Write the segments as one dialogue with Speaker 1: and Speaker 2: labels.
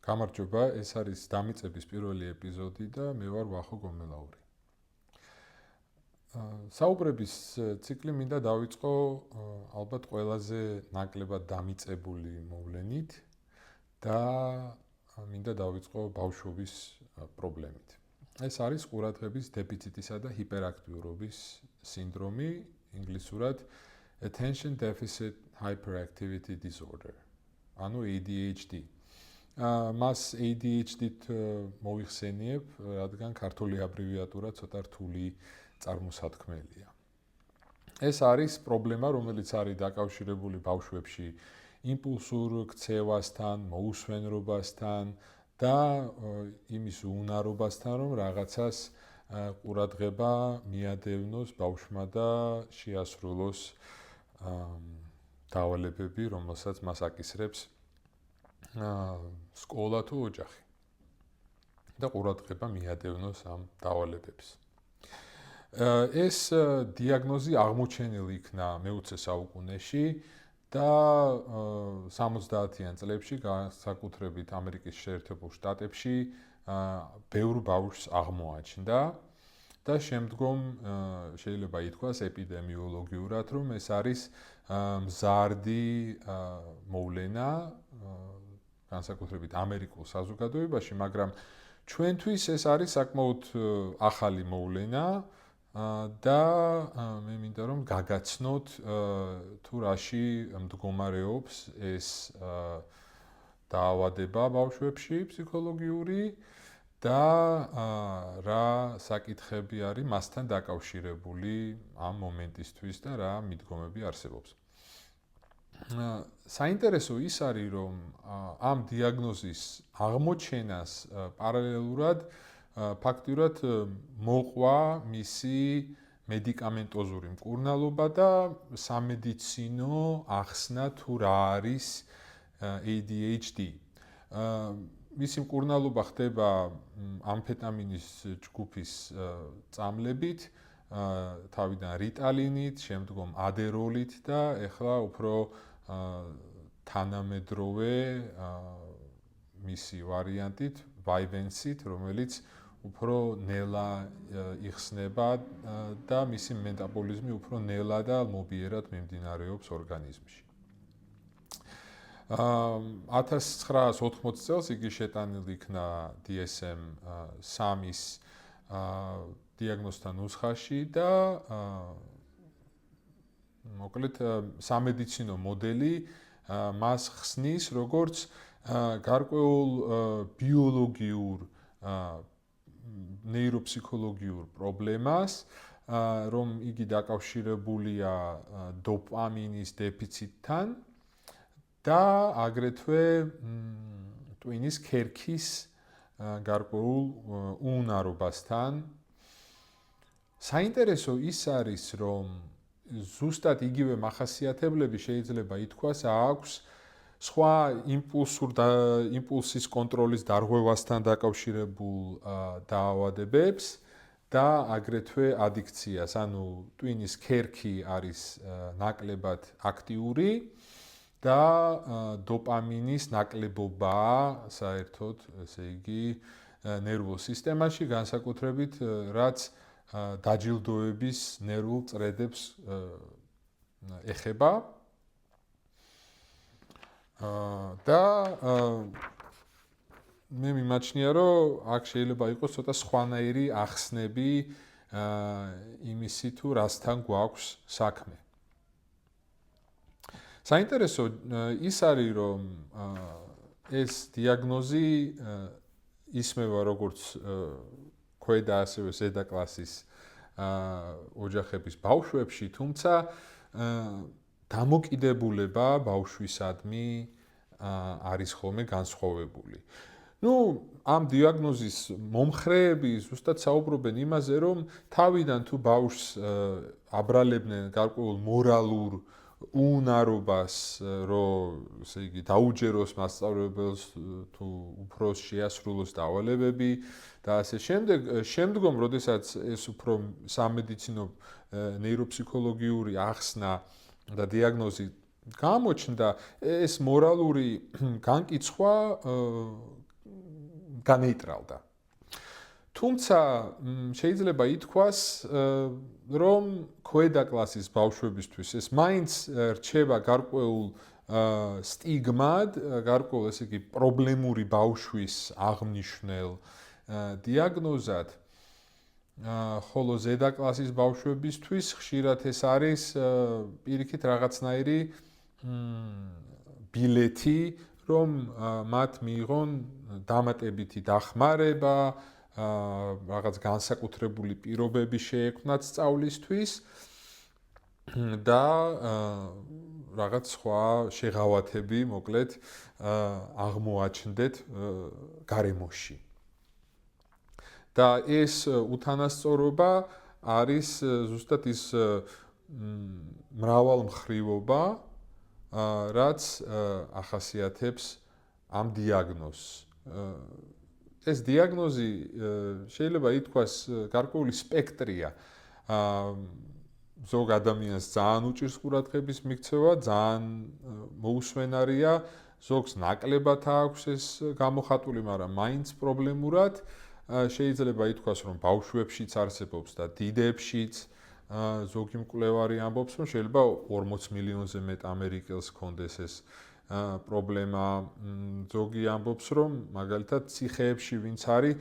Speaker 1: გამარჯობა, ეს არის დამიწების პირველი ეპიზოდი და მე ვარ ვახო გომელაური. საუბრების ციკლი მინდა დავიწყო ალბათ ყველაზე ნაკლებად დამიწებული მოვლენით და მინდა დავიწყო ბავშვობის პრობლემით. ეს არის ყურადღების დეფიციტისა და ჰიპერაქტიურობის სინდრომი, ინგლისურად Attention Deficit Hyperactivity Disorder, ანუ ADHD. მას ADHD-თ მოიხსენიებ, რადგან ქართული აბრევიატურა ცოტა რთული წარმოსათქმელია. ეს არის პრობლემა, რომელიც არის დაკავშირებული ბავშვებში იმპულსურ ქცევასთან, მოусვენრობასთან და იმის უნარობასთან, რომ რაღაცას ყურადღება მიადევნოს ბავშვმა და შეასრულოს დავალებები, რომელსაც მას აკისრებს სკოლა თუ ოჯახი და ყურადღება მიადევნოს ამ დავალებებს. ეს დიაგნოზი აღმოჩენილი იქნა მე-20 საუკუნეში და 70-იან წლებში განსაკუთრებით ამერიკის შეერთებულ შტატებში ბევრ ბავშვს აღმოაჩნდა და შემდგომ შეიძლება ითქვას ეპიდემიოლოგიურად, რომ ეს არის მზარდი მოვლენა განსაკუთრებით ამერიკულ საზოგადოებაში, მაგრამ ჩვენთვის ეს არის საკმაოდ ახალი მოვლენა და მე მინდა რომ გაგაცნოთ თუ რაში მდგომარეობს ეს დაავადება ბავშვებში ფსიქოლოგიური და რა საკითხები არის მასთან დაკავშირებული ამ მომენტისთვის და რა მიდგომები არსებობს. საინტერესო ის არის, რომ ამ დიაგნოზის აღმოჩენას პარალელურად ფაქტიურად მოყვა მისი მედიკამენტოზური მკურნალობა და სამედიცინო ახსნა თუ რა არის ADHD. მისი მკურნალობა ხდება ამფეტამინის ჯგუფის წამლებით, თავიდან რიტალინით, შემდგომ ადეროლით და ეხლა უფრო თანამედროვე მისი ვარიანტით, ვაივენსით, რომელიც უფრო ნელა იხსნება და მისი მეტაბოლიზმი უფრო ნელა და მობიერად მიმდინარეობს ორგანიზმში. 1980 წელს იგი შეტანილი იქნა DSM-3-ის დიაგნოზთან ნუსხაში და მოკლედ სამედიცინო მოდელი მას ხსნის როგორც გარკვეულ ბიოლოგიურ ნეიროფსიქოლოგიურ პრობლემას, რომ იგი დაკავშირებულია დოპამინის დეფიციტთან და აგრეთვე ტვინის ქერქის გარკვეულ უნარობასთან. საინტერესო ის არის, რომ ზუსტად იგივე მახასიათებლები შეიძლება ითქვას აქვს სხვა იმპულსის კონტროლის დარღვევასთან დაკავშირებულ დაავადებებს და აგრეთვე ადიქციას, ანუ ტვინის ქერქი არის ნაკლებად აქტიური და დოპამინის ნაკლებობაა საერთოდ, ესე იგი, ნერვულ სისტემაში, განსაკუთრებით რაც დაჯილდოების ნერვულ წრედებს ეხება და მე მიმაჩნია, რომ აქ შეიძლება იყოს ცოტა სხვანაირი ახსნები იმისი თუ რასთან გვაქვს საქმე. საინტერესო ის არის, რომ ეს დიაგნოზი ისმევა როგორც ქვედა ასევე ზედა კლასის ოჯახების ბავშვებში, თუმცა დამოკიდებულება ბავშვისადმი არის ხოლმე განსხვავებული. ამ დიაგნოზის მომხრეები ზუსტად საუბრობენ იმაზე, რომ თავიდან თუ ბავშვს აბრალებდნენ გარკვეულ მორალურ უნარობას, რომ ესე იგი დაუჯეროს მასწავლებელს თუ უფროს შეასრულოს დავალებები და ასე შემდეგ, შემდგომ როდესაც ეს უფრო სამედიცინო ნეიროფსიქოლოგიური ახსნა და დიაგნოზი გამოჩნდა, ეს მორალური განკიცხვა განეიტრალდა. თუმცა შეიძლება ითქვას, რომ ქვედა კლასის ბავშვებისთვის ეს მაინც რჩება გარკვეულ სტიგმად, გარკვეულ ესე იგი პრობლემური ბავშვის აღმნიშნელ დიაგნოზად, ხოლო ზედა კლასის ბავშვებისთვის ხშირად ეს არის პირიქით რაღაცნაირი ბილეთი, რომ მათ მიიღონ დამატებითი დახმარება, რაღაც განსაკუთრებული პირობები შეექმნათ სწავლისთვის და რაღაც სხვა შეღავათები, მოკლედ, აღმოაჩნდეთ გარემოში. და ეს უთანასწორობა არის ზუსტად ის მრავალმხრივობა, რაც ახასიათებს ამ დიაგნოზს. ეს დიაგნოზი შეიძლება ითქვას გარკვეული სპექტრია. ზოგ ადამიანს ძალიან უჭირს ყურადღების მიქცევა, ძალიან მოუსვენარია, ზოგს ნაკლებად აქვს ეს გამოხატული, მაგრამ მაინც პრობლემურად. შეიძლება ითქვას, რომ ბავშვებშიც არსებობს და დიდებშიც. ზოგი მკვლევარი ამბობს, რომ შეიძლება 40 მილიონზე მეტ ამერიკელს ჰქონდეს ეს პრობლემა. ზოგი ამბობს, რომ მაგალითად ციხეებში ვინც არის,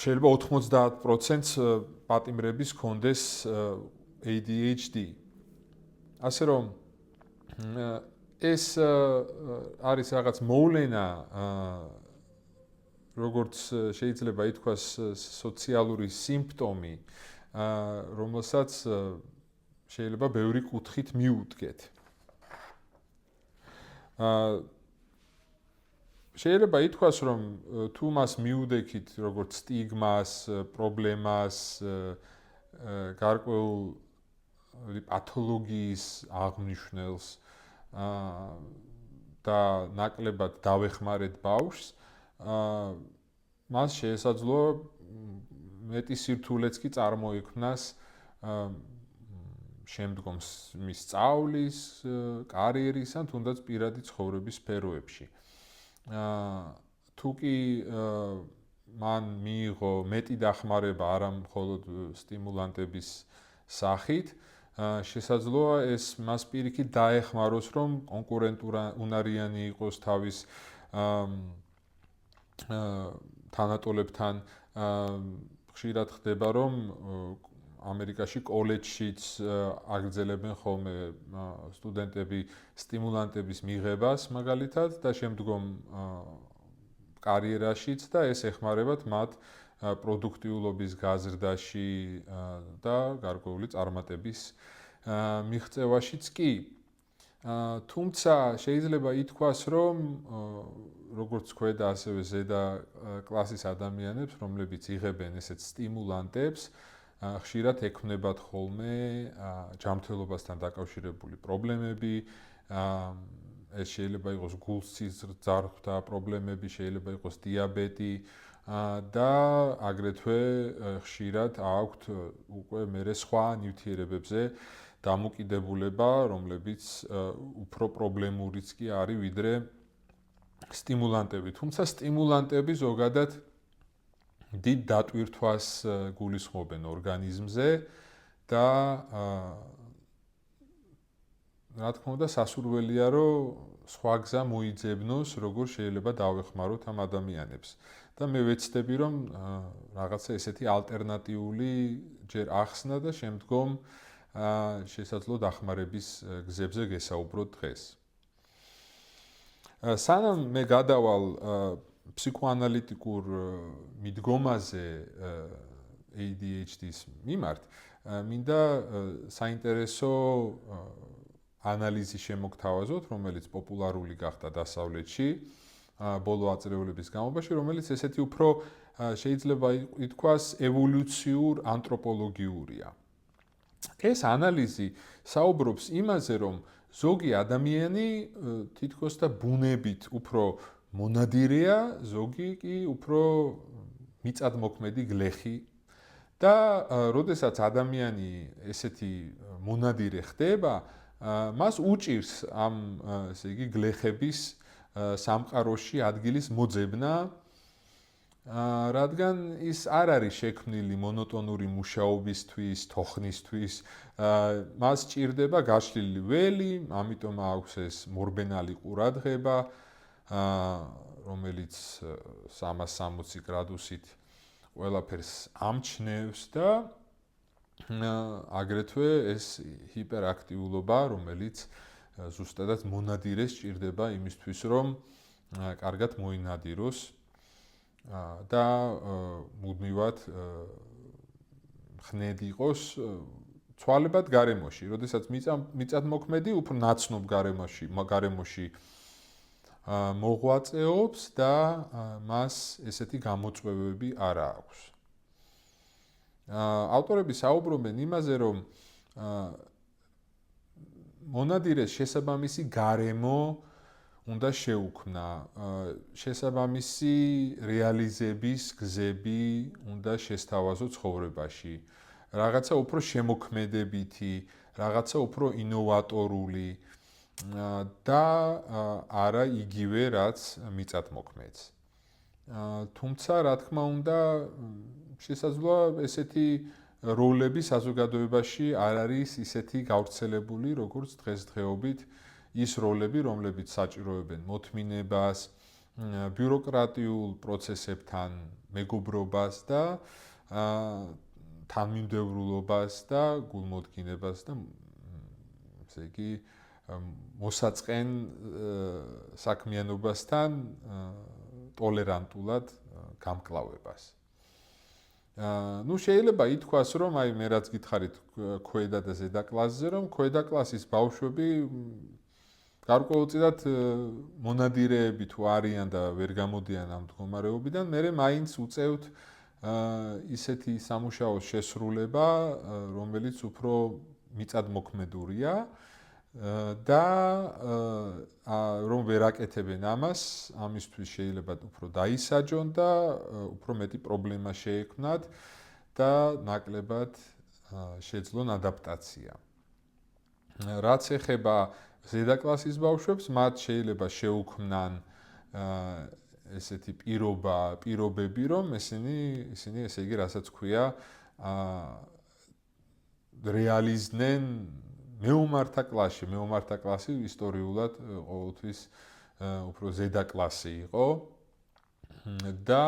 Speaker 1: შეიძლება 90%-ს პატიმრების ჰქონდეს ADHD. ასე რომ ეს არის რაღაც მოვლენა, როგორც შეიძლება ითქვას სოციალური სიმპტომი, რომელსაც შეიძლება ბევრი კუთხით მიუდგეთ. შეიძლება ითქვას, რომ თუ მას მიუდექით როგორც სტიგმას, პრობლემას, გარკვეული პათოლოგიის აღმნიშვნელს და ნაკლებად დავეხმარეთ ბავშვს, მას შეესაძლოა მეტი სირთულეც კი წარმოიქმნას შემდგომ მის სწავლის, კარიერის ან თუნდაც პირადი ცხოვრების სფეროებში. თუ კი მან მიიღო მეტი დახმარება არა მხოლოდ სტიმულანტების სახით, შესაძლოა ეს მას პირიქით დაეხმაროს, რომ კონკურენტუნარიანი იყოს თავის თანატოლებთან. ხშირად ხდება, რომ ამერიკაში კოლეჯშიც აგრძელებენ ხოლმე სტუდენტები სტიმულანტების მიღებას მაგალითად და შემდგომ კარიერაშიც და ეს ეხმარებათ მათ პროდუქტიულობის გაზრდაში და გარკვეული წარმატების მიღწევაშიც კი. თუმცა შეიძლება ითქვას, რომ როგორც ქვედა, ასევე ზედა კლასის ადამიანებს, რომლებიც იღებენ ესეთ სტიმულანტებს, ხშირად ექმნებათ ხოლმე ჯანმრთელობასთან დაკავშირებული პრობლემები, ეს შეიძლება იყოს გულსის ძარღვთა პრობლემები, შეიძლება იყოს დიაბეტი და აგრეთვე ხშირად აქვთ უკვე მერე სხვა ნივთიერებებზე დამოკიდებულება, რომლებიც უფრო პრობლემურიც კი არის ვიდრე სტიმულანტები. თუმცა სტიმულანტები ზოგადად დიდ დატვირთვას გულისხმობენ ორგანიზმზე და რა თქმა უნდა სასურველია, რომ სხვა გზა მოიძებნოს, როგორ შეიძლება დავეხმაროთ ამ ადამიანებს. და მე ვეცდები, რომ რაღაცა ესეთი ალტერნატიული ჯერ ახსნა და შემდგომ შესაძლო დახმარების გზებზე გესაუბროთ დღეს. სანამ მე გადავალ ფსიქოანალიტიკურ მიდგომაზე ADHD-ის მიმართ, მინდა საინტერესო ანალიზი შემოგთავაზოთ, რომელიც პოპულარული გახდა დასავლეთში ბოლო აწრეულების განმავლობაში, რომელიც ესეთი უფრო შეიძლება ითქვას ევოლუციურ ანთროპოლოგიურია. ეს ანალიზი საუბრობს იმაზე, რომ ზოგი ადამიანი თითქოს და ბუნებით უფრო მონადირეა, ზოგი კი უფრო მიწადმოქმედი გლეხი და როდესაც ადამიანი ესეთი მონადირე ხდება, მას უჭირს ამ ესე იგი გლეხების სამყაროში ადგილის მოძებნა რადგან ის არ არის შექმნილი მონოტონური მუშაობისთვის, თოხნისთვის, მას ჭირდება გაშლილი ველი, ამიტომ აქვს ეს მორბენალი ყურადღება, რომელიც 360 გრადუსით ყველაფერს ამჩნევს და აგრეთვე ეს ჰიპერაქტიულობა, რომელიც ზუსტადად მონადირეს ჭირდება იმისთვის, რომ კარგად მოინადიროს და მუდმივად ხნედი იყოს ცვალებად გარემოში. როდესაც მიწადმოქმედი უფრო ნაცნობ გარემოში მოღვაწეობს და მას ესეთი გამოწვევები არ აქვს. ავტორები საუბრობენ იმაზე, რომ მონადირეს შესაბამისი გარემო უნდა შეუქმნა, შესაბამისი რეალიზების გზები უნდა შესთავაზო ცხოვრებაში. რაღაცა უფრო შემოქმედებითი, რაღაცა უფრო ინოვატორული და არა იგივე, რაც მიწადმოქმედს. თუმცა, რა თქმა უნდა, შესაძლოა ესეთი როლები საზოგადოებაში არ არის ისეთი გავრცელებული, როგორც დღესდღეობით ის როლები, რომლებიც საჭიროებენ მოთმინებას, ბიუროკრატიულ პროცესებთან მეგობრობას და თანმიმდევრულობას და გულმოდგინებას და ესე იგი მოსაწყენ საქმიანობასთან ტოლერანტულად გამკლავებას. შეიძლება ითქვას, რომ აი მე რაც გითხარით ქვედა და ზედა კლასზე, რომ ქვედა კლასის ბავშვები გარკვეულწილად მონადირეები თუ არიან და ვერ გამოდიან ამ მდგომარეობიდან, მე მაინც უწევთ ისეთი სამუშაოს შესრულება, რომელიც უფრო მიწადმოქმედურია და რომ ვერ აკეთებენ ამას, ამისთვის შეიძლება უფრო დაისაჯონ და უფრო მეტი პრობლემა შეექმნათ და ნაკლებად შეძლონ ადაპტაცია. რაც ეხება ზედა კლასის ბავშვებს, მათ შეიძლება შეუქმნან ესეთი პირობები, რომ ისინი ესე იგი, რასაც ქვია, რეალიზდნენ მეომართა კლასი ისტორიულად ყოველთვის უფრო ზედა კლასი იყო და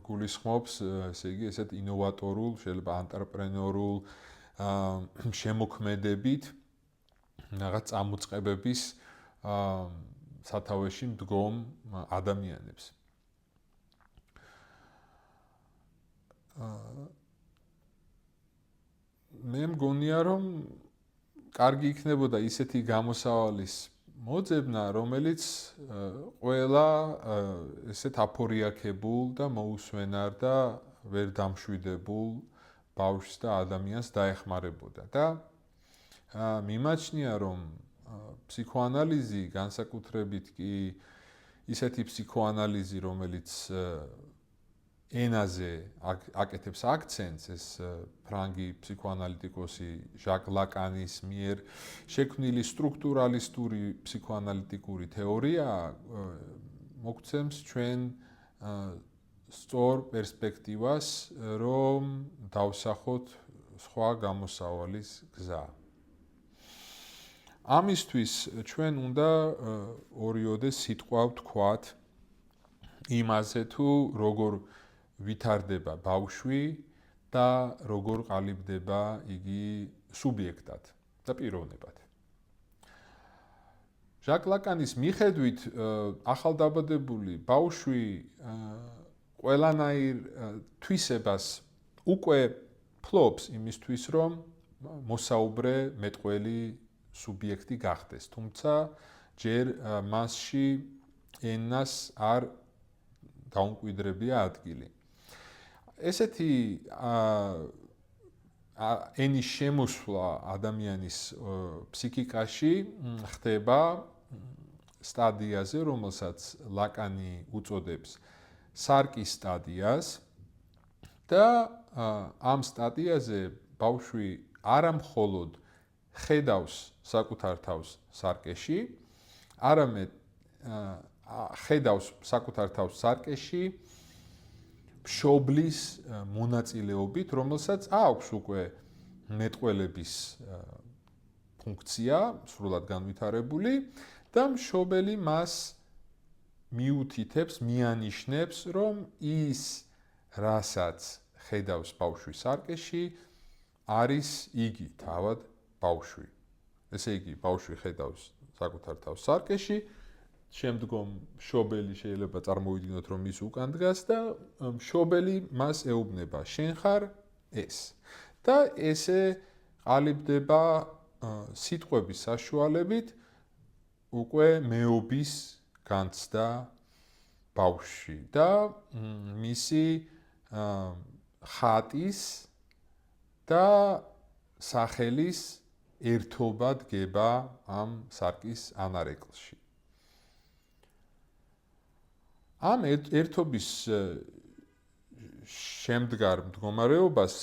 Speaker 1: გულისხმობს, ესე იგი, ესეთ ინოვატორულ, შეიძლება ანტრეპრენორულ შემოქმედებით რაღაც წამოწყებების სათავეში მდგომ ადამიანებს. მე მგონია, რომ კარგი იქნებოდა ისეთი გამოსავალის მოძებნა, რომელიც ყველა ესეთ აფორიაქებულ და მოუსვენარ და ვერ დამშვიდებულ ბავშვს და ადამიანს დაეხმარებოდა და მიმაჩნია, რომ ფსიქოანალიზი განსაკუთრებით კი ისეთი ფსიქოანალიზი, რომელიც ენაზე აკეთებს აქცენტს, ეს ფრანგი ფსიქოანალიტიკოსი ჟაკ ლაკანის მიერ შექმნილი სტრუქტურალისტური ფსიქოანალიტიკური თეორია მოგცემს ჩვენ სწორ პერსპექტივას, რომ დავსახოთ სხვა გამოსავალის გზა. ამისთვის ჩვენ უნდა ორიოდე სიტყვა ვთქვათ იმაზე, თუ როგორ ვითარდება ბავშვი და როგორ ყალიბდება იგი სუბიექტად და პიროვნებად. ჟაკ ლაკანის მიხედვით ახალდაბადებული ბავშვი ყველანაირ თვისებას უკვე ფლობს იმისთვის, რომ მოსაუბრე მეტყველი სუბიექტი გახდეს, თუმცა ჯერ მასში ენას არ დაუმკვიდრებია ადგილი. ესეთი ენის შემოსვლა ადამიანის ფსიქიკაში ხდება სტადიაზე, რომელსაც ლაკანი უწოდებს სარკის სტადიას და ამ სტადიაზე ბავშვი არა მხოლოდ ხედავს საკუთარ თავს სარკეში, არამედ ხედავს საკუთარ თავს სარკეში მშობლის მონაწილეობით, რომელსაც აქვს უკვე მეტყველების ფუნქცია, სრულად განვითარებული და მშობელი მას მიუთითებს, მიანიშნებს, რომ ის რასაც ხედავს ბავშვის სარკეში, არის იგი თავად ბავშვი. ესე იგი, ბავშვი ხედავს საკუთარ თავს სარკეში, შემდგომ მშობელი შეიძლება წარმოვიდგინოთ, რომ ის უკან დგას და მშობელი მას ეუბნება, შენ ხარ ეს. და ესე ყალიბდება სიტყვების საშუალებით უკვე მეობის განცდა ბავშვში და მისი ხატის და სახელის ერთობა დგება ამ სარკის ანარეკლში. ამ ერთობის შემდგარ მდგომარეობას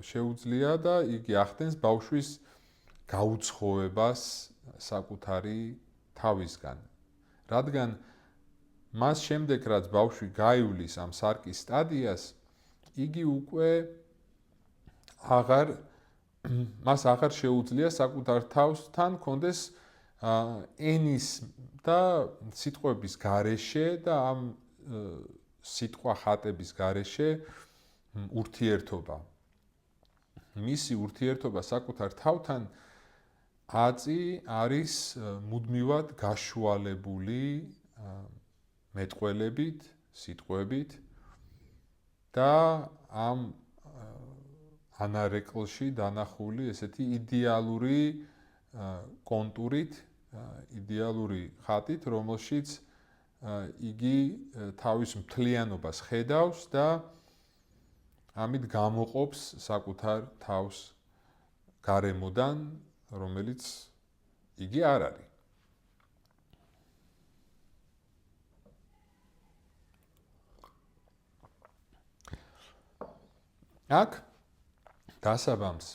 Speaker 1: შეუძლია და იგი ახდენს ბავშვის გაუცხოვებას საკუთარი თავისგან. რადგან მას შემდეგ, რაც ბავშვი გაივლის ამ სარკის სტადიას, იგი უკვე მას აღარ შეუძლია საკუთარ თავსთან კონდეს ენის და სიტყვების გარეშე და ამ სიტყვა ხატების გარეშე ურთიერთობა. მისი ურთიერთობა საკუთარ თავთან არის მუდმივად გაშუალებული მეტყველებით, სიტყვებით და ამ ანარეკლში დანახული ესეთი იდეალური კონტურით, იდეალური ხატით, რომელშიც იგი თავის მთლიანობას ხედავს და ამით გამოყოფს საკუთარ თავს გარემოდან, რომელიც იგი არ არის. აქ დასაბამს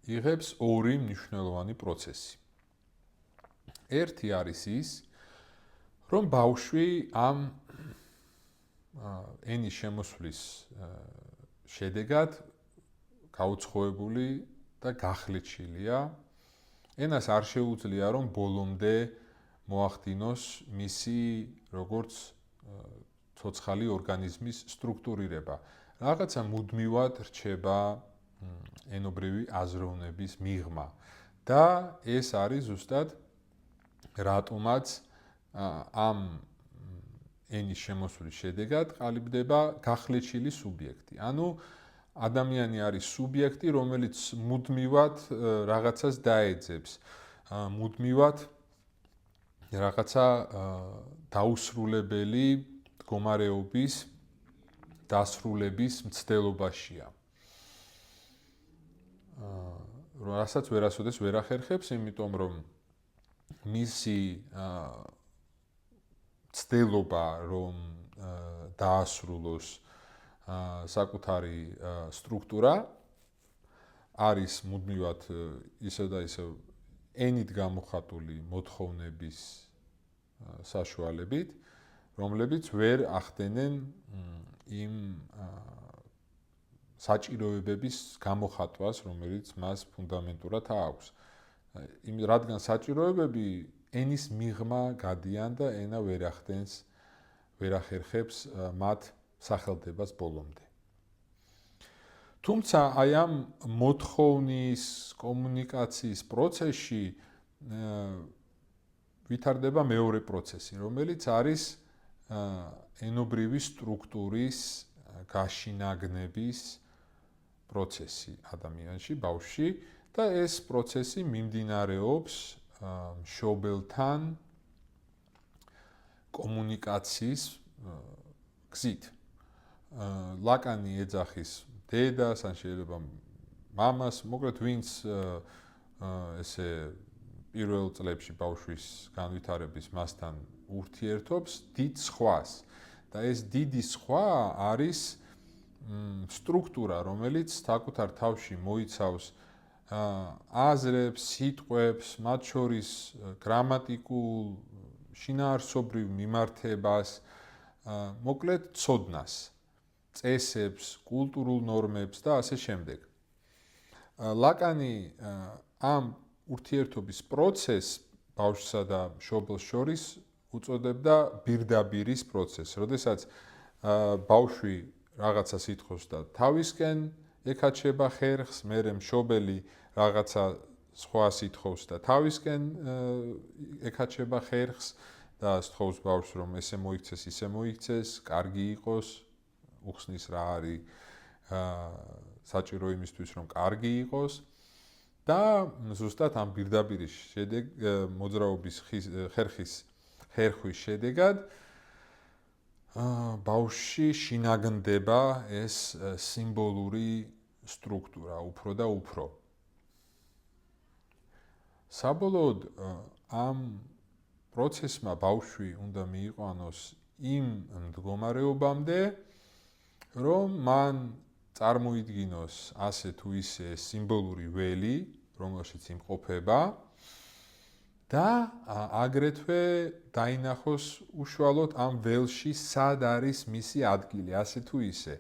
Speaker 1: იღებს ორი მნიშვნელოვანი პროცესი. ერთი არის ის, რომ ბავშვი ამ ენის შემოსვლის შედეგად გაუცხოვებული და გახლეჩილია. ენას არ შეუძლია, რომ ბოლომდე მოახდინოს მისი როგორც ცოცხალი ორგანიზმის სტრუქტურირება. რაღაცა მუდმივად რჩება ენობრივი აზროვნების მიღმა და ეს არის ზუსტად რატომაც ამ ენის შემოსვლის შედეგად ყალიბდება გახლეჩილი სუბიექტი. ანუ ადამიანი არის სუბიექტი, რომელიც მუდმივად რაღაცას დაეძებს, მუდმივად რაღაცა დაუსრულებელი მდგომარეობის დასრულების მცდელობაშია. რასაც ვერასოდეს ვერ ახერხებს, იმიტომ რომ მისი მცდელობა, რომ დაასრულოს საკუთარი სტრუქტურა, არის მუდმივად ისევ და ისევ ენით გამოხატული მოთხოვნების საშუალებით, რომლებიც ვერ ახდენენ იმ საჭიროებების გამოხატვას, რომელიც მას ფუნდამენტურად აქვს. რადგან საჭიროებები ენის მიღმა გადიან და ენა ვერ ახერხებს მათ სახელდებას ბოლომდე. თუმცა აი ამ მოთხოვნის კომუნიკაციის პროცესში ვითარდება მეორე პროცესი, რომელიც არის ენობრივი სტრუქტურის გაშინაგნების პროცესი ადამიანში, ბავშვში და ეს პროცესი მიმდინარეობს მშობელთან კომუნიკაციის გზით. ლაკანი ეძახის დედას, ან შეიძლება მამას, მოკლედ ვინც ესე პირველ წლებში ბავშვის განვითარების მასთან ურთიერთობს დიდ სხვას. და ეს დიდი სხვა არის სტრუქტურა, რომელიც საკუთარ თავში მოიცავს აზრებს, სიტყვებს, მათ შორის გრამატიკულ, შინაარსობრივ მიმართებას, მოკლედ ცოდნას, წესებს, კულტურულ ნორმებს და ასე შემდეგ. ლაკანი ამ ურთიერთობის პროცესს ბავშვსა და მშობელს შორის უწოდებდა პირდაპირის პროცესს, როდესაც ბავშვი რაღაცა სიტყავს და თავისკენ ეკაჩება ხერხს, მერე მშობელი რაღაცა სხვა სიტყავს და თავისკენ ეკაჩება ხერხს და სთხოვს ბავშვს რომ ესე მოიქცეს, ისე მოიქცეს, კარგი იყოს, უხსნის რა არის საჭირო იმისთვის რომ კარგი იყოს და ზუსტად ამ პირდაპირის მოძრაობის ხერხვის შედეგად ბავშვში შინაგდება ეს სიმბოლური სტრუქტურა უფრო და უფრო. საბოლოოდ ამ პროცესმა ბავშვი უნდა მიიყვანოს იმ მდგომარეობამდე, რომ მან წარმოიდგინოს ასე თუ ისე სიმბოლური ველი, რომელშიც იმყოფება და აგრეთვე დაინახოს უშუალოდ ამ ველში სად არის მისი ადგილი, ასე თუ ისე.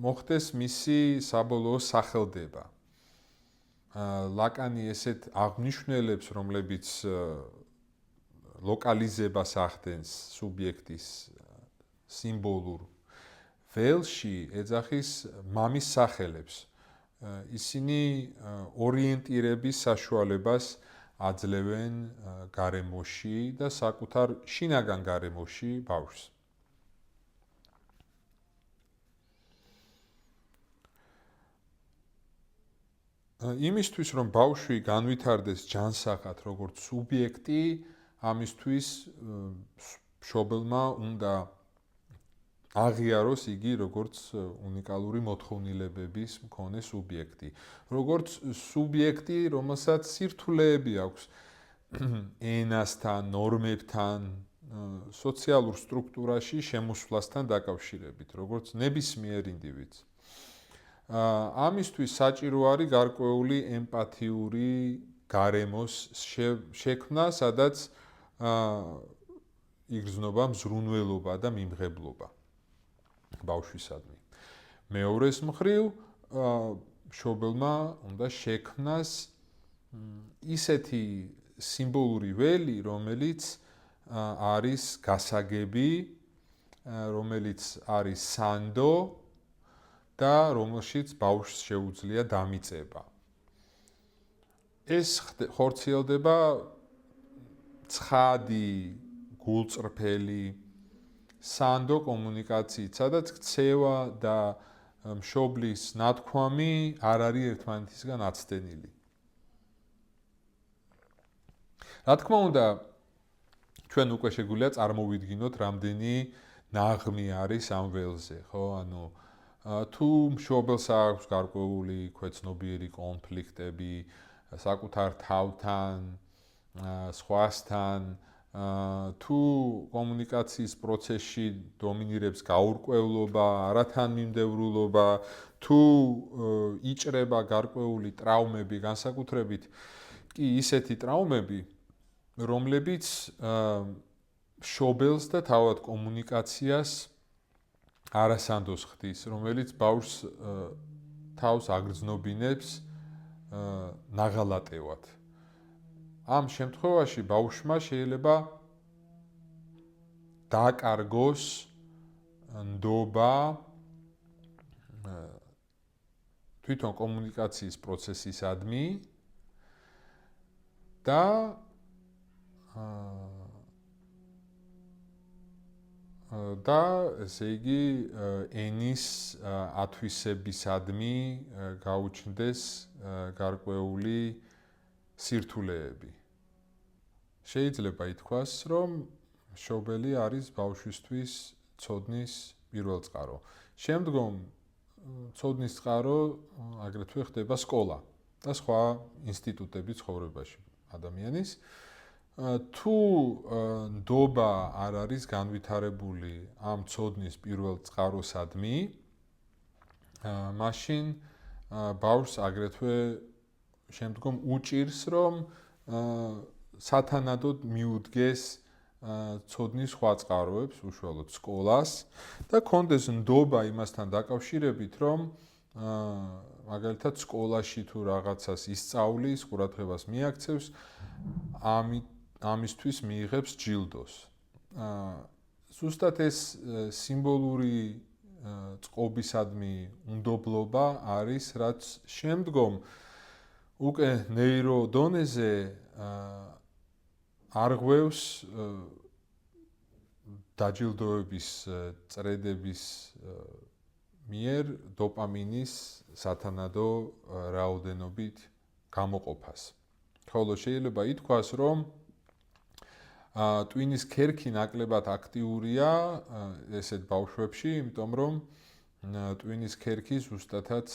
Speaker 1: მოხდეს მისი საბოლოო სახელდება. ლაკანი ესეთ აღნიშნულებს, რომლებიც ლოკალიზებას ახდენს სუბიექტის სიმბოლურ ველში, ეძახის მამის სახელებს. ისინი ორიენტირების საშუალებას აძლევენ გარემოში და საკუთარ შინაგან გარემოში ბავშვს. იმისთვის რომ ბავშვი განვითარდეს ჯანსაღად როგორც სუბიექტი, ამისთვის მშობელმა უნდა აღიაროს იგი როგორც უნიკალური მოთხოვნილებების მქონე სუბიექტი, როგორც სუბიექტი, რომელსაც სირთულეები აქვს ენასთან, ნორმებთან, სოციალურ სტრუქტურაში შემოსვლასთან დაკავშირებით, როგორც ნებისმიერ ინდივიდს. ამისთვის საჭირო არის გარკვეული ემპათიური გარემოს შექმნა, სადაც იგრძნობა მზრუნველობა და მიმღებლობა ბავშვისადმი. მეორეს მხრივ, მშობელმა უნდა შექმნას ისეთი სიმბოლური ველი, რომელიც არის გასაგები, რომელიც არის სანდო და რომელშიც ბავშვს შეუძლია დამიწება. ეს ხორციელდება ცხადი, გულწრფელი, სანდო კომუნიკაციით, სადაც ქცევა და მშობლის ნათქვამი არ არის ერთმანეთისგან აცდენილი. რა თქმა უნდა, ჩვენ უკვე შეგვიძლია წარმოვიდგინოთ, რამდენი ნაღმი არის ამ ველზე, ხო? თუ მშობელს აქვს გარკვეული ქვეცნობიერი კონფლიქტები საკუთარ თავთან, სხვასთან, თუ კომუნიკაციის პროცესში დომინირებს გაურკვევლობა, არათანმიმდევრულობა, თუ იჭრება გარკვეული ტრაუმები, განსაკუთრებით კი ისეთი ტრაუმები, რომლებიც მშობელს და თავად კომუნიკაციას არასანდოს ხდის, რომელიც ბავშვს თავს აგრძნობინებს ნაღალატევად. ამ შემთხვევაში ბავშვმა შეიძლება დააკარგოს ნდობა თვითონ კომუნიკაციის პროცესისადმი და ესე იგი ენის ათვისებისადმი გაუჩნდეს გარკვეული სირთულეები. შეიძლება ითქვას, რომ მშობელი არის ბავშვისთვის ცოდნის პირველ წყარო. შემდგომ ცოდნის წყარო აგრეთვე ხდება სკოლა და სხვა ინსტიტუტები ცხოვრებაში ადამიანის. თუ ნდობა არ არის განვითარებული ამ ცოდნის პირველ წყაროსადმი, მაშინ ბავშვს აგრეთვე შემდგომ უჭირს, რომ სათანადოდ მიუდგეს ცოდნის სხვა წყაროებს, უშუალოდ სკოლას და კონდეს ნდობა იმასთან დაკავშირებით, რომ მაგალითად სკოლაში თუ რაღაცას ისწავლის, ყურადღებას მიაქცევს, ამისთვის მიიღებს ჯილდოს. ზუსტად ეს სიმბოლური წყობისადმი უნდობლობა არის, რაც შემდგომ უკვე ნეირო დონეზე არღვევს დაჯილდოების წრედების მიერ დოპამინის სათანადო რაოდენობით გამოყოფას. ხოლო შეიძლება ითქვას, რომ ტვინის ქერქი ნაკლებად აქტიურია ესეთ ბავშვებში, იმიტომ რომ ტვინის ქერქი ზუსტადაც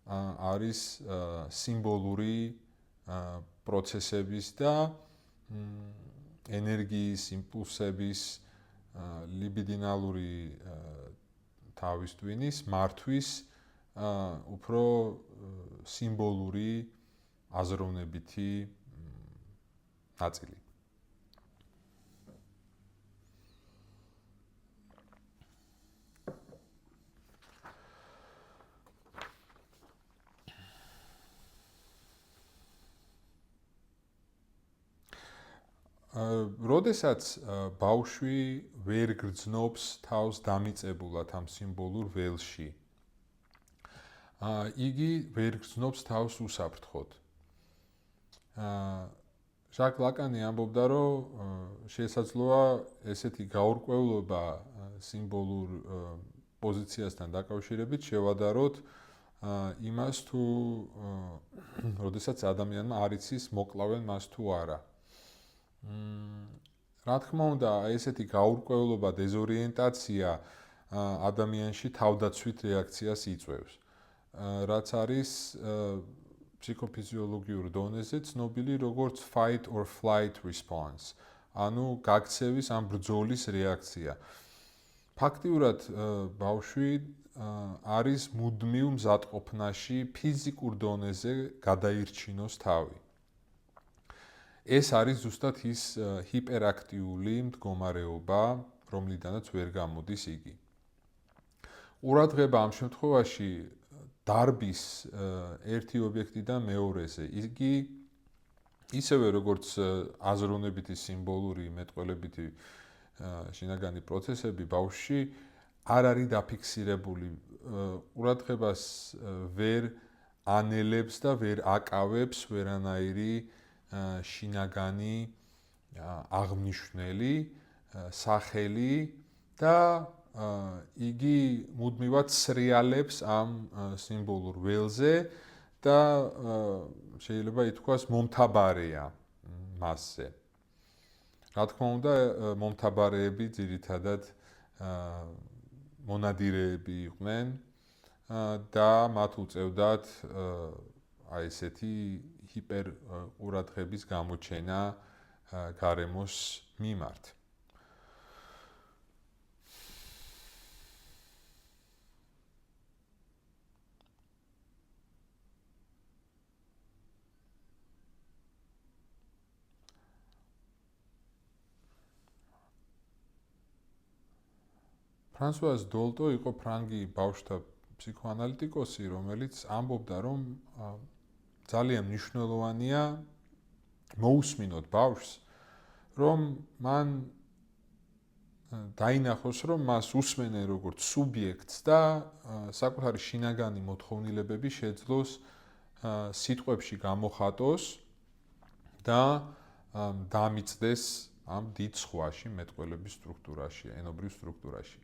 Speaker 1: არის სიმბოლური პროცესების და ენერგიის, იმპულსების, ლიბიდინალური თავის ტვინის მართვის უფრო სიმბოლური აზროვნებითი ნაწილი. როდესაც ბავშვი ვერ გრძნობს თავს დამიწებულად ამ სიმბოლურ ველში, იგი ვერ გრძნობს თავს უსაფრთხოდ. ჟაკ ლაკანი ამბობდა, რომ შესაძლოა ესეთი გაურკვევლობა სიმბოლურ პოზიციასთან დაკავშირებით შევადაროთ იმას, თუ როდესაც ადამიანმა არ იცის მოკლავენ მას თუ არა. რა თქმა უნდა, ესეთი გაურკვევლობა, დეზორიენტაცია ადამიანში თავდაცვით რეაქციას იწვევს, რაც არის ფსიქოფიზიოლოგიურ დონეზე ცნობილი როგორც fight or flight response, ანუ გაქცევის ან ბრძოლის რეაქცია. ფაქტიურად ბავშვი არის მუდმივ მზადყოფნაში ფიზიკურ დონეზე გადაირჩინოს თავი. ეს არის ზუსტად ის ჰიპერაქტიული მდგომარეობა, რომლიდანაც ვერ გამოდის იგი. ყურადღება ამ შემთხვევაში დარბის ერთი ობიექტიდან მეორეზე. იგი ისევე როგორც აზროვნებითი სიმბოლური მეტყველებითი შინაგანი პროცესები ბავშვში არ არის დაფიქსირებული. ყურადღებას ვერ ანელებს და ვერ აკავებს ვერანაირი შინაგანი აღმნიშნელი სახელი და იგი მუდმივად სრიალებს ამ სიმბოლურ ველზე და შეიძლება ითქვას მომთაბარეა მასზე. რა თქმა უნდა, მომთაბარეები ძირითადად მონადირეები იყვნენ და მათ უწევდათ აი ესეთი ჰიპერყურადღების გამოჩენა გარემოს მიმართ. ფრანსუაზ დოლტო იყო ფრანგი ბავშვთა ფსიქოანალიტიკოსი, რომელიც ამბობდა, რომ ძალიან მნიშვნელოვანია მოусმინოთ ბავშვს, რომ მან დაინახოს, რომ მას უსმენენ როგორც სუბიექტს და საკუთარი შინაგანი მოთხოვნილებები შეძლოს სიტყვებში გამოხატოს და დამიწდეს ამ დიდ სხვაში, მეტყველების სტრუქტურაში, ენობრივ სტრუქტურაში.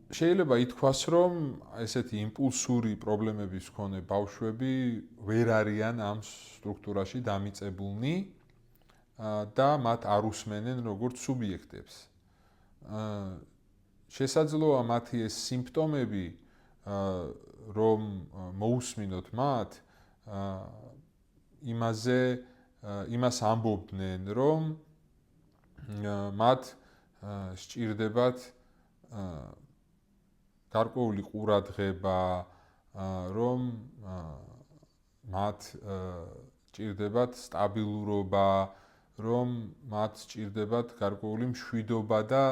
Speaker 1: შეიძლება ითქვას, რომ ესეთი იმპულსური პრობლემების მქონე ბავშვები ვერ არიან ამ სტრუქტურაში დამიწებულნი და მათ არ უსმენენ როგორც სუბიექტებს. შესაძლოა მათი ეს სიმპტომები, რომ მოусმინოთ მათ, იმას ამბობდნენ, რომ მათ სჭირდებათ გარკვეული ყურადღება, რომ მათ სჭირდებათ სტაბილურობა, რომ მათ სჭირდებათ გარკვეული მშვიდობა და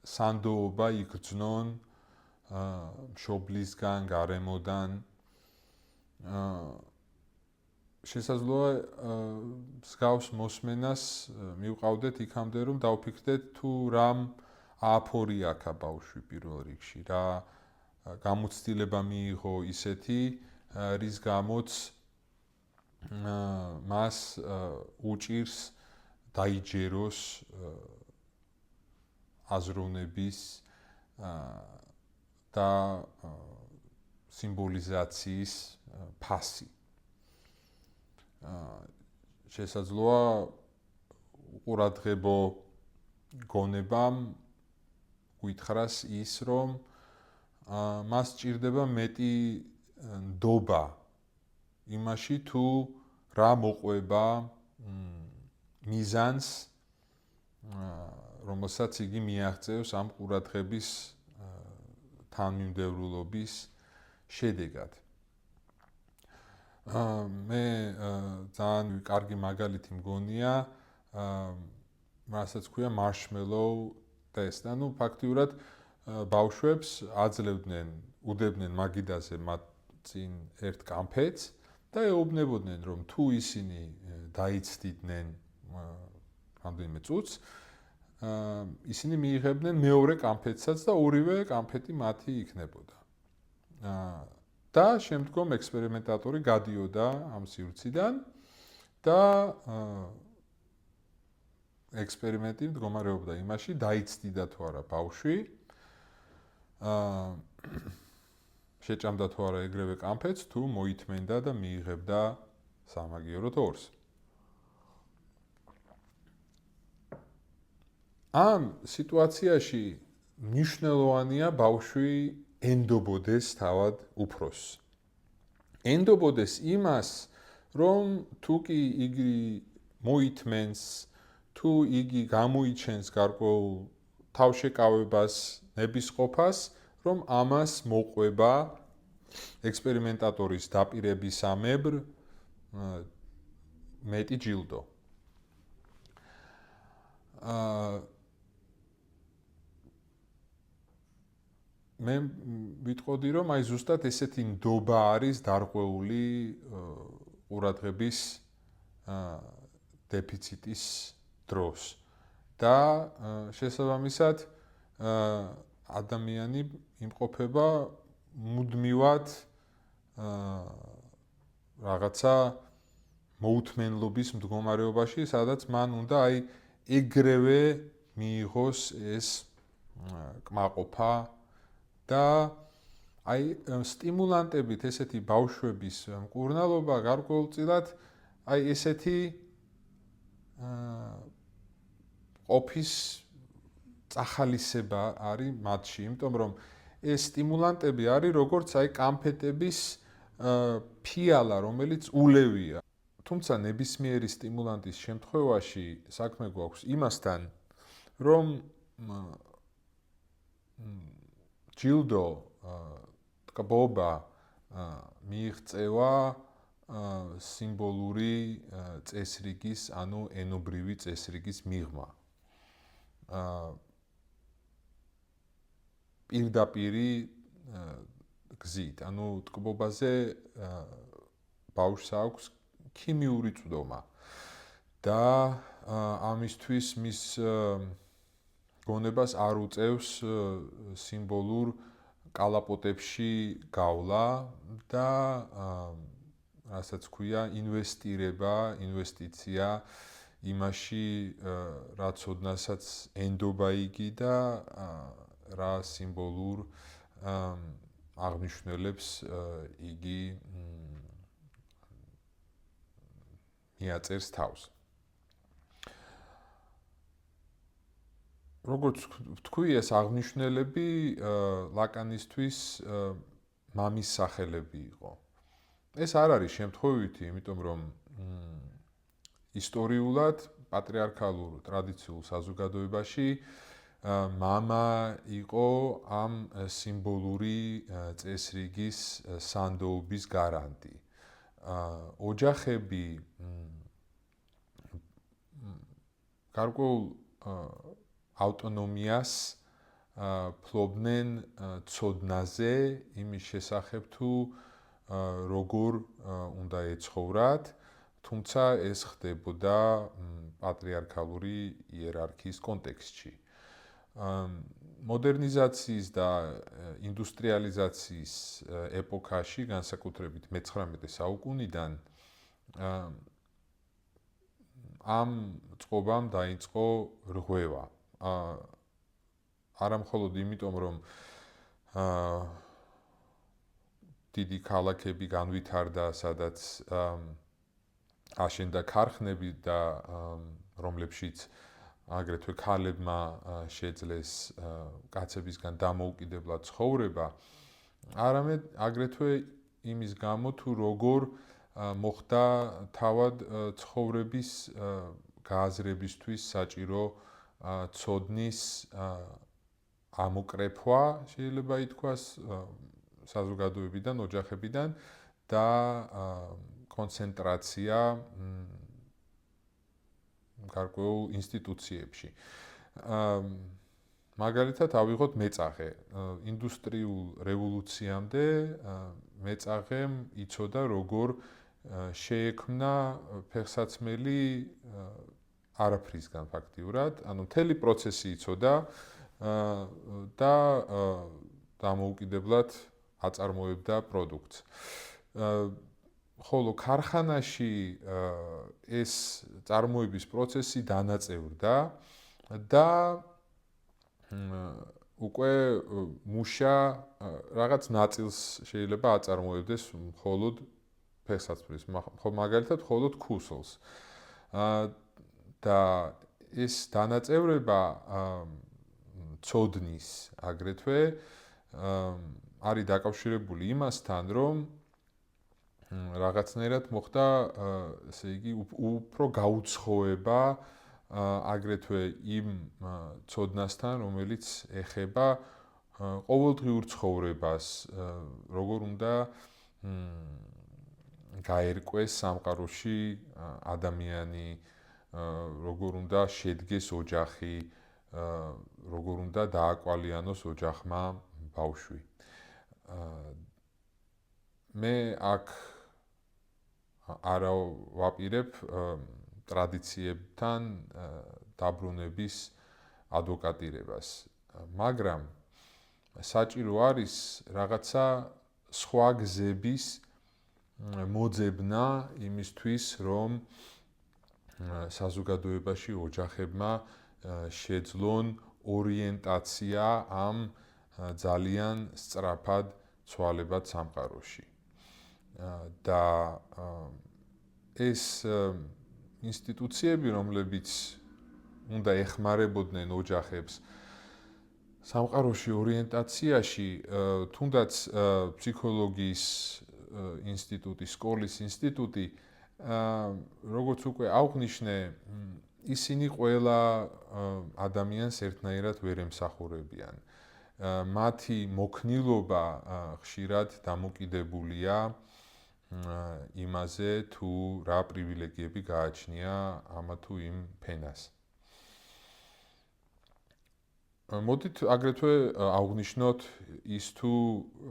Speaker 1: სანდოობა იგრძნონ მშობლისგან, გარემოდან. შესაძლოა მსგავს მოსმენას მივყავდეთ იქამდე, რომ დავფიქრდეთ თუ რამ ააფორია აქ ბავშვი პირველ რიგში, რა გამოცდილება მიიღო ისეთი, რის გამოც მას უჭირს დაიჯეროს აზროვნების და სიმბოლიზაციის ფასი. შესაძლოა ყურადღებო გონებამ გითხრას ის, რომ მას სჭირდება მეტი ნდობა იმაში, თუ რა მოყვება მიზანს, რომელსაც იგი მიაღწევს ამ ყურადღების თანმიმდევრულობის შედეგად. მე ძალიან კარგი მაგალითი მგონია, რასაც ქვია marshmallow test. ანუ ფაქტიურად ბავშვებს უდებდნენ მაგიდაზე მათ წინ ერთ კამფეტს და ეუბნებოდნენ, რომ თუ ისინი დაიცდიდნენ რამდენიმე წუთს, ისინი მიიღებდნენ მეორე კამფეტსაც და ორივე კამფეტი მათი იქნებოდა. და შემდგომ ექსპერიმენტატორი გადიოდა ამ სივრციდან და ექსპერიმენტი მდგომარეობდა იმაში, დაიცდიდა თუ არა ბავშვი, შეჭამდა თუ არა ეგრევე კამფეტს, თუ მოითმენდა და მიიღებდა სამაგიეროდ ორს. ამ სიტუაციაში მნიშვნელოვანია ბავშვი ენდობოდეს თავად უფროსს. ენდობოდეს იმას, რომ თუ კი იგი მოითმენს, თუ იგი გამოიჩენს გარკვეულ თავშეკავებას, ნებისყოფას, რომ ამას მოყვება ექსპერიმენტატორის დაპირებისამებრ მეტი ჯილდო. მე ვიტყოდი, რომ აი ზუსტად ესეთი ნდობა არის დარღვეული ყურადღების დეფიციტის დროს და შესაბამისად ადამიანი იმყოფება მუდმივად რაღაცა მოუთმენლობის მდგომარეობაში, სადაც მან უნდა აი ეგრევე მიიღოს ეს კმაყოფა და აი სტიმულანტებით ესეთი ბავშვების მკურნალობა გარკვეულწილად აი ესეთი ყოფის წახალისება არის მათში, იმიტომ რომ ეს სტიმულანტები არის როგორც აი კამფეტების ფიალა, რომელიც ულევია. თუმცა ნებისმიერი სტიმულანტის შემთხვევაში საქმე გვაქვს იმასთან, რომ ჯილდო, ტკბობა მიიღწევა სიმბოლური წესრიგის, ანუ ენობრივი წესრიგის მიღმა. პირდაპირი გზით, ანუ ტკბობაზე ბავშვს აქვს ქიმიური წვდომა და ამისთვის მის გონებას არ უწევს სიმბოლურ კალაპოტებში გავლა და რასაც ქვია ინვესტიცია იმაში, რაც ოდნასაც ენდობა იგი და რა სიმბოლურ აღნიშნულებს იგი მიაწერს თავს. როგორც ვთქვი, ეს აღნიშნულები ლაკანისთვის მამის სახელები იყო. ეს არ არის შემთხვევითი, იმიტომ რომ ისტორიულად პატრიარქალურ ტრადიციულ საზოგადოებაში მამა იყო ამ სიმბოლური წესრიგის სანდოობის გარანტი. ოჯახები გარკვეულ ავტონომიას ფლობდნენ ცოდნაზე იმის შესახებ თუ როგორ უნდა ეცხოვრათ, თუმცა ეს ხდებოდა პატრიარქალური იერარქიის კონტექსტში. მოდერნიზაციის და ინდუსტრიალიზაციის ეპოქაში, განსაკუთრებით მე-19 საუკუნიდან ამ წყობამ დაიწყო რღვევა. არა მხოლოდ იმიტომ, რომ დიდი ქალაქები განვითარდა, სადაც აშენდა ქარხნები და რომლებშიც აგრეთვე ქალებმა შეძლეს კაცებისგან დამოუკიდებლად ცხოვრება, არამედ აგრეთვე იმის გამო, თუ როგორ მოხდა თავად ცხოვრების გააზრებისთვის საჭირო ცოდნის ამოკრეფვა, შეიძლება ითქვას, საზოგადოებიდან, ოჯახებიდან და კონცენტრაცია გარკვეულ ინსტიტუციებში. მაგალითად, ავიღოთ მეწაღე. ინდუსტრიულ რევოლუციამდე მეწაღემ იცოდა, როგორ შეექმნა ფეხსაცმელი არაფრისგან ფაქტიურად, ანუ მთელი პროცესი იცოდა და დამოუკიდებლად აწარმოებდა პროდუქტს. ხოლო ქარხანაში ეს წარმოების პროცესი დანაწევრდა და უკვე მუშა რაღაც ნაწილს შეიძლება აწარმოებდეს მხოლოდ ფეხსაცმლის, მაგალითად მხოლოდ ქუსლს. და ეს დანაწევრება ცოდნის აგრეთვე არის დაკავშირებული იმასთან, რომ რაღაცნაირად მოხდა, ესე იგი, უფრო გაუცხოება აგრეთვე იმ ცოდნასთან, რომელიც ეხება ყოველდღიურ ცხოვრებას, როგორ უნდა გაერკვეს სამყაროში ადამიანი, როგორ უნდა შედგეს ოჯახი, როგორ უნდა დააკვალიანოს ოჯახმა ბავშვი. მე აქ არა ვაპირებ ტრადიციებთან დაბრუნების ადვოკატირებას, მაგრამ საჭირო არის რაღაცა სხვა გზების მოძებნა იმისთვის, რომ საზოგადოებაში ოჯახებმა შეძლონ ორიენტაცია ამ ძალიან სწრაფად ცვალებად სამყაროში. და ეს ინსტიტუციები, რომლებიც უნდა ეხმარებოდნენ ოჯახებს სამყაროში ორიენტაციაში, თუნდაც ფსიქოლოგიის ინსტიტუტი, სკოლის ინსტიტუტი, როგორც უკვე აღვნიშნე, ისინი ყველა ადამიანს ერთნაირად ვერ ემსახურებიან. მათი მოქნილობა ხშირად დამოკიდებულია იმაზე, თუ რა პრივილეგიები გააჩნია ამა თუ იმ ფენას. მოდით აგრეთვე აღვნიშნოთ ის, თუ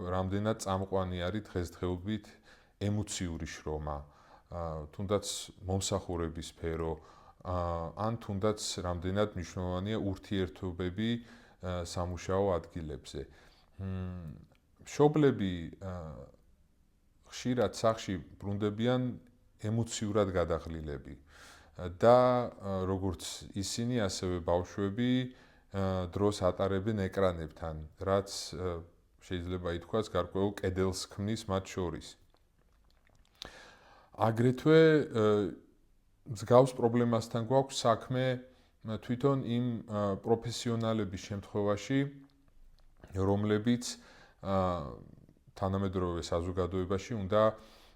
Speaker 1: რამდენად წამყვანი არის დღესდღეობით ემოციური შრომა, თუნდაც მომსახურების სფერო, ან თუნდაც რამდენად მნიშვნელოვანია ურთიერთობები სამუშაო ადგილებზე. მშობლები ხშირად სახლში ბრუნდებიან ემოციურად გადაღლილები და როგორც ისინი, ასევე ბავშვები დროს ატარებენ ეკრანებთან, რაც შეიძლება ითქვას გარკვეულ კედელს ქმნის მათ შორის. აგრეთვე მსგავს პრობლემასთან გვაქვს საქმე თვითონ იმ პროფესიონალების შემთხვევაში, რომლებიც თანამედროვე საზოგადოებაში უნდა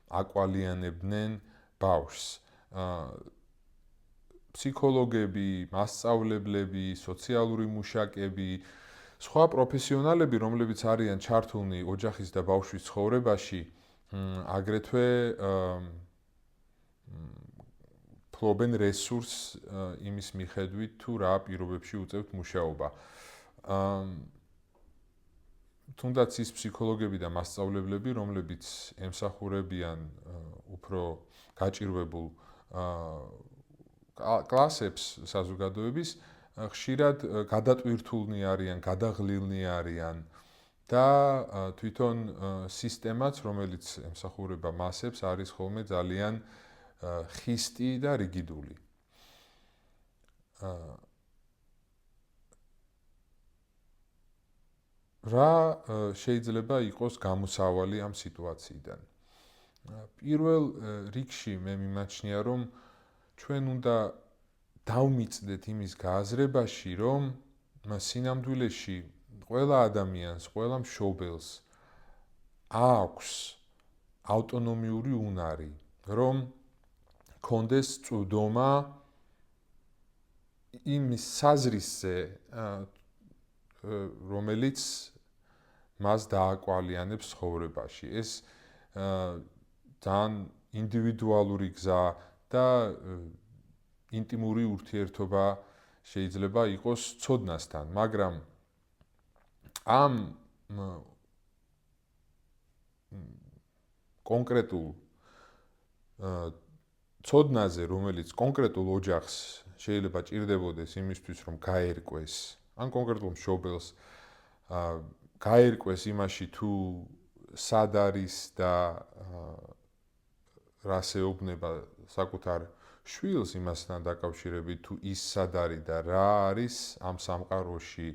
Speaker 1: აკვალიანებდნენ ბავშვს. ფსიქოლოგები, მასწავლებლები, სოციალური მუშაკები, სხვა პროფესიონალები, რომლებიც არიან ჩართულნი ოჯახის და ბავშვის ცხოვრებაში, აგრეთვე ფლობენ რესურსს იმის მიხედვით თუ რა პირობებში უწევთ მუშაობა. თუნდაც ის ფსიქოლოგები და მასწავლებლები, რომლებიც ემსახურებიან უფრო გაჭირვებულ კლასებს საზოგადოების, ხშირად გადატვირთულნი არიან, გადაღლილნი არიან და თვითონ სისტემაც, რომელიც ემსახურება მასებს, არის ხოლმე ძალიან ხისტი და რიგიდული. რა შეიძლება იყოს გამოსავალი ამ სიტუაციიდან? პირველ რიგში მე მიმაჩნია, რომ ჩვენ უნდა დავმიწდეთ იმის გააზრებაში, რომ სინამდვილეში ყველა ადამიანს, ყველა მშობელს აქვს ავტონომიური უნარი, რომ კონდეს წვდომა იმის საზრისზე, რომელიც მას დააკვალიანებს ცხოვრებაში. ეს ძალიან ინდივიდუალური გზა და ინტიმური ურთიერთობა შეიძლება იყოს ცოდნასთან, მაგრამ ამ კონკრეტულ ცოდნაზე, რომელიც კონკრეტულ ოჯახს შეიძლება ჭირდებოდეს იმისთვის, რომ გაერკვეს, ან კონკრეტულ მშობელს გაერკვეს იმაში, თუ სად არის და რას ეუბნება საკუთარ შვილს იმასთან დაკავშირებით, თუ ის სად არის და რა არის ამ სამყაროში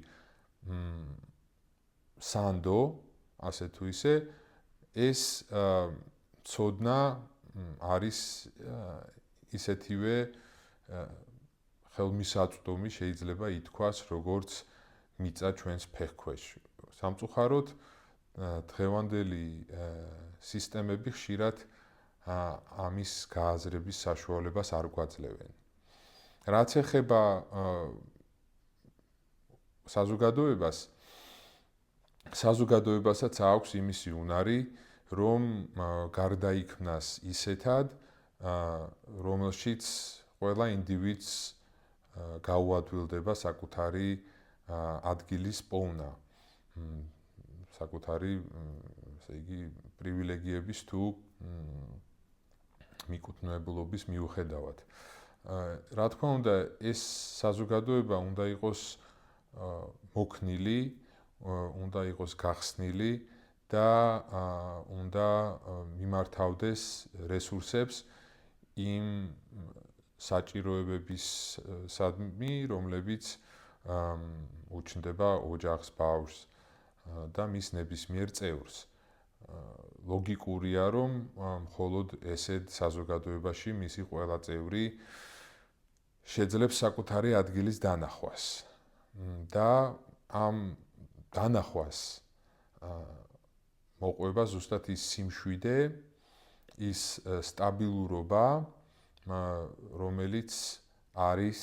Speaker 1: სანდო, ასე თუ ისე, ეს ცოდნა არის ისეთივე ხელმისაწვდომი შეიძლება ითქვას, როგორც მიწა ჩვენს ფეხქვეშ. სამწუხაროდ, დღევანდელი სისტემები ხშირად ამის გააზრების საშუალებას არ გვაძლევენ. რაც ეხება საზოგადოებას, საზოგადოებასაც აქვს იმისი უნარი, რომ გარდაიქმნას ისეთად, რომელშიც ყველა ინდივიდს გაუადვილდება საკუთარი ადგილის პოვნა, საკუთარი, ესე იგი, პრივილეგიების თუ მიკუთვნებულობის მიუხედავად. რა თქმა უნდა, ეს საზოგადოება უნდა იყოს მოქნილი, უნდა იყოს გახსნილი და უნდა მიმართავდეს რესურსებს იმ საჭიროებებისადმი, რომლებიც უჩნდება ოჯახს, ბავშვს და მის ნებისმიერ წევრს. ლოგიკურია, რომ მხოლოდ ესეთ საზოგადოებაში მისი ყველა წევრი შეძლებს საკუთარი ადგილის დანახვას. და ამ დანახვას მოყვება ზუსტად ის სიმშვიდე, ის სტაბილურობა, რომელიც არის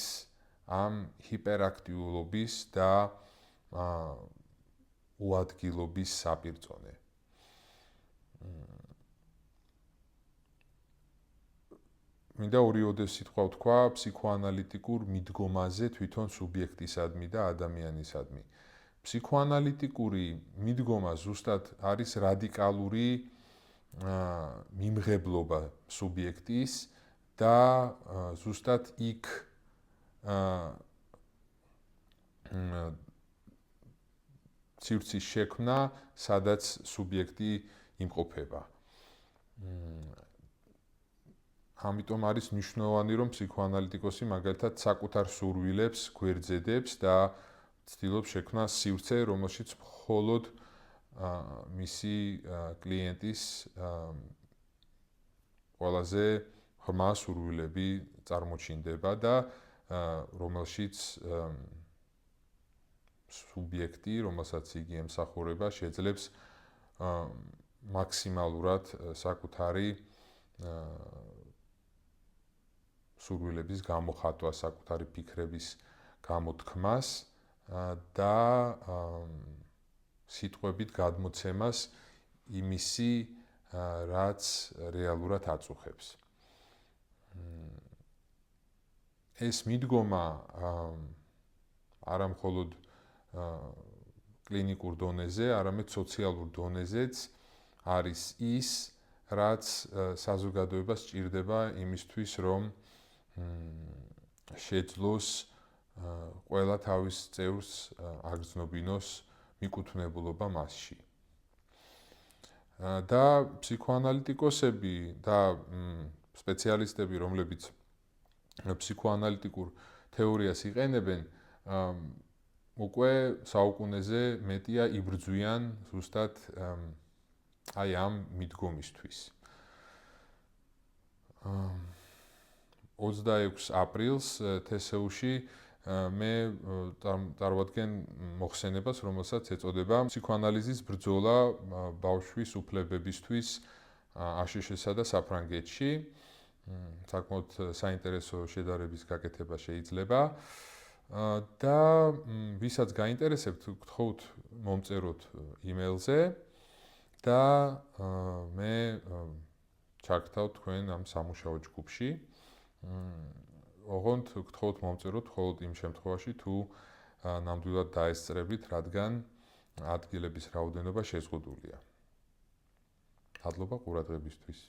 Speaker 1: ამ ჰიპერაქტიულობის და უადგილობის საპირწონე. მინდა ორიოდე სიტყვა ვთქვა ფსიქოანალიტიკურ მიდგომაზე თვითონ სუბიექტისადმი და ადამიანისადმი. ფსიქოანალიტიკური მიდგომა ზუსტად არის რადიკალური მიმღებლობა სუბიექტის და ზუსტად იქ ცივცის შექმნა, სადაც სუბიექტი იმყოფება. ამიტომ არის მნიშვნელოვანი, რომ ფსიქოანალიტიკოსი მაგალითად საკუთარ სურვილებს გვერდზედებს და ცდილობს შექმნას სივრცე, რომელშიც მხოლოდ მისი კლიენტის ყველაზე ღრმა სურვილები წარმოჩინდება და რომელშიც სუბიექტი, რომელსაც იგი ემსახურება, შეძლებს მაქსიმალურად საკუთარი სურვილების გამოხატვას, საკუთარი ფიქრების გამოთქმას და სიტყვებით გადმოცემას იმისი, რაც რეალურად აწუხებს. ეს მიდგომა არა მხოლოდ კლინიკურ დონეზე, არამედ სოციალურ დონეზეც არის ის, რაც საზოგადოებას სჭირდება იმისთვის, რომ შეძლოს ყველა თავის წევრს აგრძნობინოს მიკუთვნებულობა მასში. და ფსიქოანალიტიკოსები და სპეციალისტები, რომლებიც ფსიქოანალიტიკურ თეორიას იყენებენ, უკვე საუკუნეზე მეტია იბრძვიან ზუსტად აი ამ მიდგომისთვის. 26 აპრილს TSU-ში მე წარვადგენ მოხსენებას, რომელსაც ეწოდება ფსიქოანალიზის ბრძოლა ბავშვის უფლებებისთვის აშშ-სა და საფრანგეთში. საკმაოდ საინტერესო შედარების გაკეთება შეიძლება. და ვისაც გაინტერესებთ, გთხოვთ მომწეროთ იმეილზე და მე ჩაგთავთ თქვენ ამ სამუშაო ჯგუფში. ოღონდ გთხოვთ მომწეროთ მხოლოდ იმ შემთხვევაში, თუ ნამდვილად დაესწრებით, რადგან ადგილების რაოდენობა შეზღუდულია. მადლობა ყურადღებისთვის.